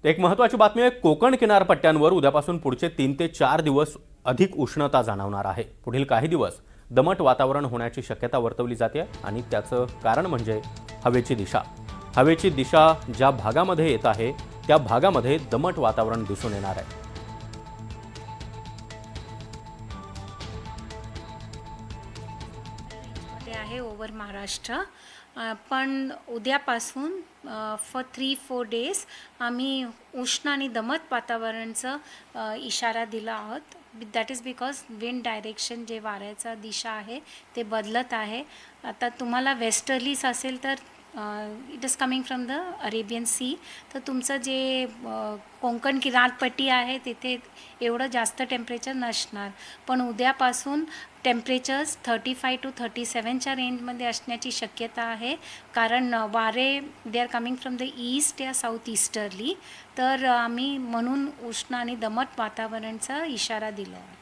एक महत्त्वाची बातमी आहे. कोकण किनारपट्ट्यांवर उद्यापासून पुढचे 3 ते 4 दिवस अधिक उष्णता जाणवणार आहे. पुढील काही दिवस दमट वातावरण होण्याची शक्यता वर्तवली जाते आणि त्याचं कारण म्हणजे हवेची दिशा. हवेची दिशा ज्या भागामध्ये येत आहे त्या भागामध्ये दमट वातावरण दिसून येणार आहे. ते आहे ओव्हर महाराष्ट्र. पण उद्यापासून फॉर 3-4 डेज आम्ही उष्ण आणि दमट वातावरणाचा इशारा दिला आहोत. That is because wind direction जे वाऱ्याचा दिशा आहे ते बदलत आहे. आता तुम्हाला वेस्टर्लीज असेल तर it is coming from the Arabian sea. तर तुमचं जे कोकण किनारपट्टी आहे तिथे एवढं जास्त टेम्परेचर नसणार. पण उद्यापासून टेम्परेचर्स 35 to 37च्या रेंजमध्ये असण्याची शक्यता आहे. कारण वारे they are coming from the east या साऊथ ईस्टर्ली. तर आम्ही म्हणून उष्ण आणि दमट वातावरणाचा इशारा दिला आहे.